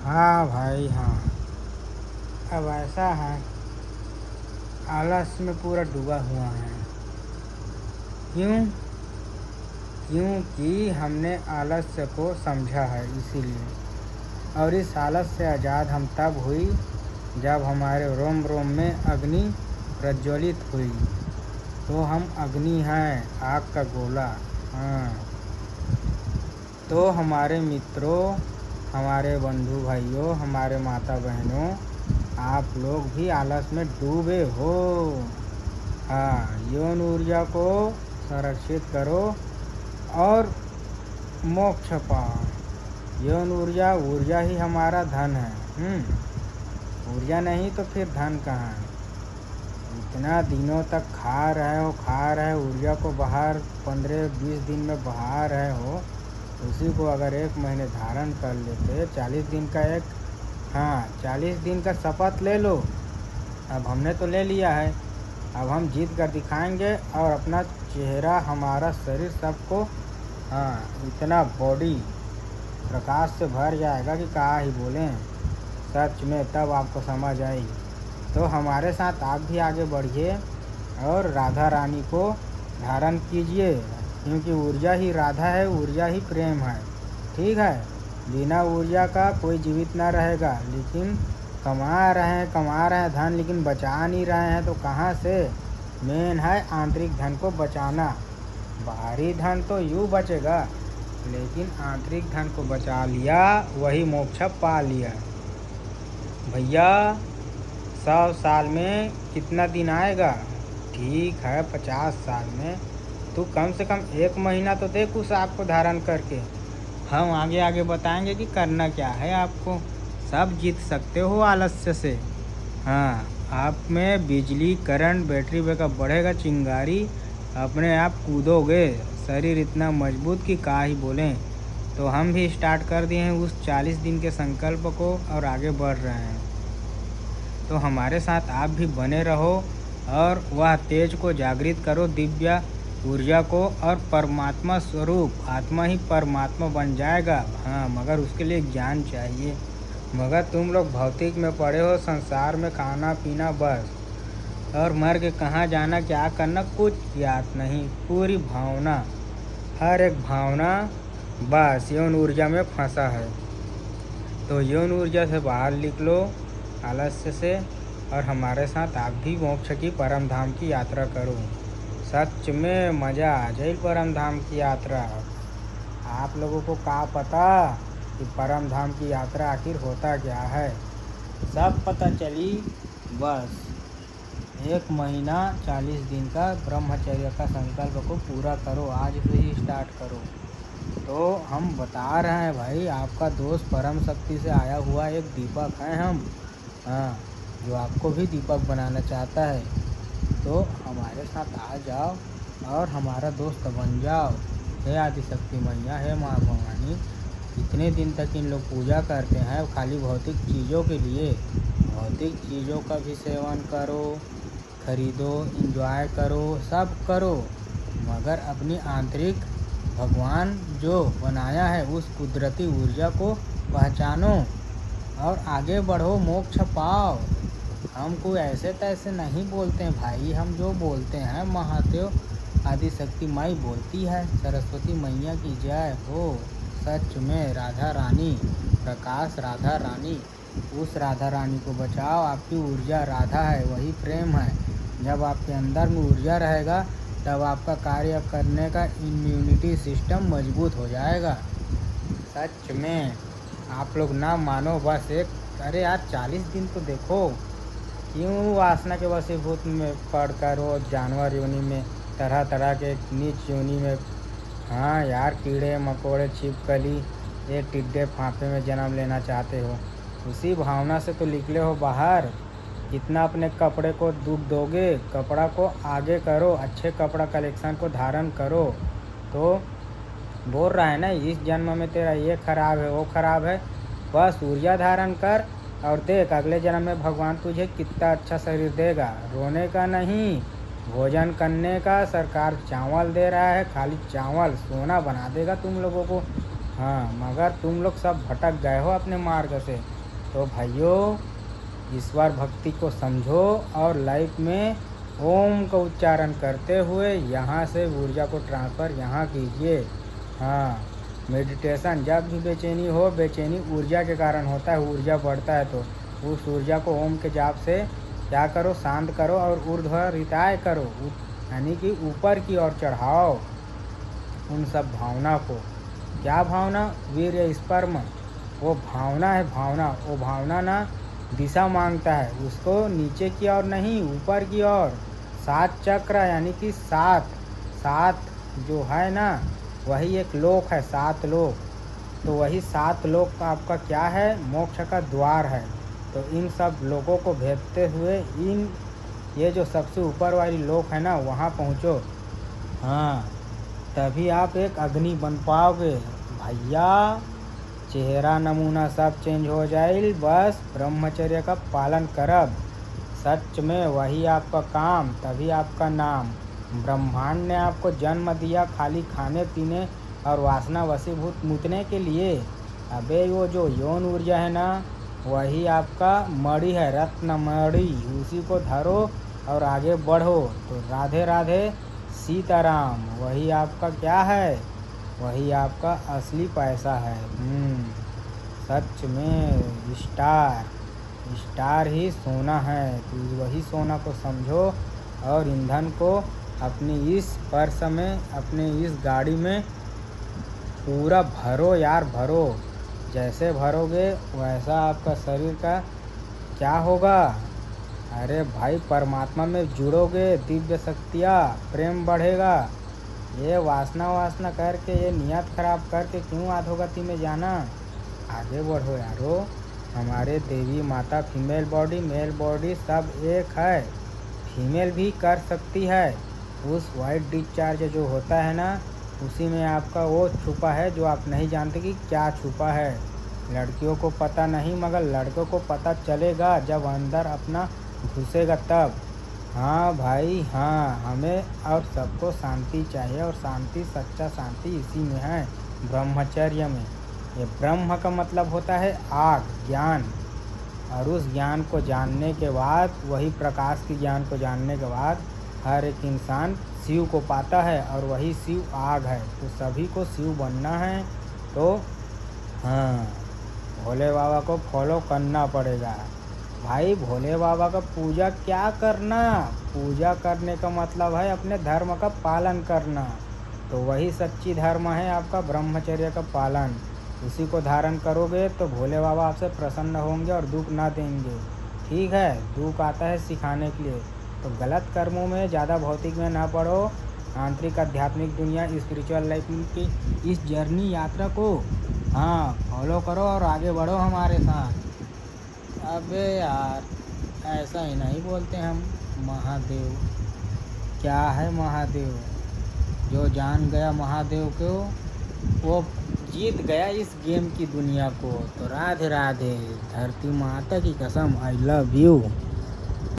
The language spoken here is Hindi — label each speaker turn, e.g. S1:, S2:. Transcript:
S1: हाँ भाई हाँ। अब ऐसा है, आलस में पूरा डूबा हुआ है। क्यों? क्योंकि हमने आलस्य को समझा है, इसीलिए। और इस आलस से आज़ाद हम तब हुई जब हमारे रोम रोम में अग्नि प्रज्वलित हुई। तो हम अग्नि हैं, आग का गोला। हाँ। तो हमारे मित्रों, हमारे बंधु भाइयों, हमारे माता बहनों, आप लोग भी आलस में डूबे हो। हाँ, यौन ऊर्जा को संरक्षित करो और मोक्ष पाओ। यौन ऊर्जा ऊर्जा ही हमारा धन है। ऊर्जा नहीं तो फिर धन कहाँ है? इतना दिनों तक खा रहे हो ऊर्जा को, बाहर 15-20 दिन में बहा रहे हो। उसी को अगर 1 महीने धारण कर लेते, 40 दिन का 40 दिन का शपथ ले लो। अब हमने तो ले लिया है, अब हम जीत कर दिखाएंगे और अपना चेहरा, हमारा शरीर सबको इतना बॉडी प्रकाश से भर जाएगा कि क्या ही बोलें। सच में तब आपको समझ आई। तो हमारे साथ आप भी आगे बढ़िए और राधा रानी को धारण कीजिए, क्योंकि ऊर्जा ही राधा है, ऊर्जा ही प्रेम है। ठीक है, बिना ऊर्जा का कोई जीवित ना रहेगा। लेकिन कमा रहे हैं धन, लेकिन बचा नहीं रहे हैं, तो कहाँ से? मेन है आंतरिक धन को बचाना। बाहरी धन तो यूँ बचेगा, लेकिन आंतरिक धन को बचा लिया, वही मोक्ष पा लिया। भैया 100 साल में कितना दिन आएगा? ठीक है, 50 साल में तू कम से कम 1 महीना तो देख उस आप को धारण करके। हम आगे आगे बताएंगे कि करना क्या है आपको। सब जीत सकते हो आलस्य से। हाँ, आप में बिजली, करंट, बैटरी बैकअप बढ़ेगा, चिंगारी, अपने आप कूदोगे। शरीर इतना मजबूत कि क्या ही बोलें। तो हम भी स्टार्ट कर दिए हैं उस 40 दिन के संकल्प को और आगे बढ़ रहे हैं। तो हमारे साथ आप भी बने रहो और वह तेज को जागृत करो, दिव्य ऊर्जा को, और परमात्मा स्वरूप, आत्मा ही परमात्मा बन जाएगा। हाँ, मगर उसके लिए ज्ञान चाहिए। मगर तुम लोग भौतिक में पड़े हो, संसार में खाना पीना बस, और मर के कहाँ जाना, क्या करना, कुछ याद नहीं। पूरी भावना, हर एक भावना बस यौन ऊर्जा में फंसा है। तो यौन ऊर्जा से बाहर निकलो, आलस्य से, और हमारे साथ आप भी मोक्ष की परम धाम की यात्रा करो। सच में मज़ा आ जाए परम धाम की यात्रा। आप लोगों को क्या पता कि परम धाम की यात्रा आखिर होता क्या है? सब पता चली। बस 1 महीना 40 दिन का ब्रह्मचर्य का संकल्प को पूरा करो, आज से ही स्टार्ट करो। तो हम बता रहे हैं भाई, आपका दोस्त परम शक्ति से आया हुआ एक दीपक है हम। हाँ, जो आपको भी दीपक बनाना चाहता है, तो हमारे साथ आ जाओ और हमारा दोस्त बन जाओ। हे आदिशक्ति मैया, हे माँ भवानी, इतने दिन तक इन लोग पूजा करते हैं खाली भौतिक चीज़ों के लिए। भौतिक चीज़ों का भी सेवन करो, खरीदो, एंजॉय करो, सब करो, मगर अपनी आंतरिक भगवान जो बनाया है उस कुदरती ऊर्जा को पहचानो और आगे बढ़ो, मोक्ष पाओ। हम कोई ऐसे तैसे नहीं बोलते हैं भाई, हम जो बोलते हैं महादेव आदिशक्ति माई बोलती है। सरस्वती मैया की जय हो। सच में राधा रानी, प्रकाश राधा रानी, उस राधा रानी को बचाओ। आपकी ऊर्जा राधा है, वही प्रेम है। जब आपके अंदर में ऊर्जा रहेगा, तब आपका कार्य करने का इम्यूनिटी सिस्टम मजबूत हो जाएगा। सच में आप लोग ना मानो, बस अरे यार 40 दिन तो देखो, क्यों वासना के वशीभूत में पड़कर वो जानवर योनि में, तरह तरह के नीच योनि में, हाँ यार, कीड़े मकोड़े, छिपकली, ये टिड्डे फांफे में जन्म लेना चाहते हो। उसी भावना से तो निकले हो बाहर। कितना अपने कपड़े को दुख दोगे? कपड़ा को आगे करो, अच्छे कपड़ा कलेक्शन को धारण करो। तो बोल रहा है ना, इस जन्म में तेरा ये खराब है, वो खराब है, बस ऊर्जा धारण कर और देख अगले जन्म में भगवान तुझे कितना अच्छा शरीर देगा। रोने का नहीं, भोजन करने का। सरकार चावल दे रहा है, खाली चावल सोना बना देगा तुम लोगों को। हाँ, मगर तुम लोग सब भटक गए हो अपने मार्ग से। तो भाइयों, ईश्वर भक्ति को समझो और लाइफ में ओम का उच्चारण करते हुए यहाँ से ऊर्जा को ट्रांसफ़र यहाँ कीजिए। हाँ, मेडिटेशन जब भी बेचैनी हो, बेचैनी ऊर्जा के कारण होता है, ऊर्जा बढ़ता है तो उस ऊर्जा को ओम के जाप से क्या करो, शांत करो और ऊर्ध्वरिताय करो, यानी कि ऊपर की ओर चढ़ाओ उन सब भावना को। क्या भावना? वीर्य स्पर्म, वो भावना है, भावना। वो भावना ना दिशा मांगता है, उसको नीचे की ओर नहीं, ऊपर की ओर। 7 चक्र यानी कि 7 जो है ना, वही एक लोक है, 7 लोक। तो वही 7 लोक का आपका क्या है? मोक्ष का द्वार है। तो इन सब लोगों को भेदते हुए ये जो सबसे ऊपर वाली लोक है ना, वहाँ पहुँचो। हाँ, तभी आप एक अग्नि बन पाओगे भैया। चेहरा नमूना सब चेंज हो जाए, बस ब्रह्मचर्य का पालन करब। सच में वही आपका काम, तभी आपका नाम। ब्रह्मांड ने आपको जन्म दिया खाली खाने पीने और वासना वशीभूत मुतने के लिए। अबे वो जो यौन ऊर्जा है ना, वही आपका मणि है, रत्न मणि। उसी को धरो और आगे बढ़ो। तो राधे राधे सीताराम, वही आपका क्या है? वही आपका असली पैसा है। सच में स्टार ही सोना है। तो वही सोना को समझो और ईंधन को अपनी इस पर्स में, अपने इस गाड़ी में पूरा भरो यार, भरो। जैसे भरोगे वैसा आपका शरीर का क्या होगा? अरे भाई, परमात्मा में जुड़ोगे, दिव्य शक्तियाँ, प्रेम बढ़ेगा। ये वासना करके, ये नियत खराब करके क्यों अधोगति में जाना? आगे बढ़ो यारो। हमारे देवी माता फीमेल बॉडी मेल बॉडी सब एक है। फीमेल भी कर सकती है। उस वाइट डिस्चार्ज जो होता है ना, उसी में आपका वो छुपा है जो आप नहीं जानते कि क्या छुपा है। लड़कियों को पता नहीं, मगर लड़कों को पता चलेगा जब अंदर अपना घुसेगा तब। हाँ भाई हाँ, हमें और सबको शांति चाहिए, और शांति, सच्चा शांति इसी में है, ब्रह्मचर्य में। ये ब्रह्म का मतलब होता है आग, ज्ञान। और उस ज्ञान को जानने के बाद, वही प्रकाश के ज्ञान को जानने के बाद हर एक इंसान शिव को पाता है, और वही शिव आग है। तो सभी को शिव बनना है। तो हाँ, भोले बाबा को फॉलो करना पड़ेगा भाई। भोले बाबा का पूजा क्या करना? पूजा करने का मतलब है अपने धर्म का पालन करना। तो वही सच्ची धर्म है आपका ब्रह्मचर्य का पालन। उसी को धारण करोगे तो भोले बाबा आपसे प्रसन्न होंगे और दुख ना देंगे। ठीक है, दुख आता है सिखाने के लिए। तो गलत कर्मों में, ज़्यादा भौतिक में ना पड़ो। आंतरिक आध्यात्मिक दुनिया, स्पिरिचुअल लाइफ की इस जर्नी यात्रा को हाँ फॉलो करो और आगे बढ़ो हमारे साथ। अबे यार, ऐसा ही नहीं बोलते हम। महादेव क्या है? महादेव जो जान गया महादेव को, वो जीत गया इस गेम की दुनिया को। तो राधे राधे, धरती माता की कसम, आई लव यू।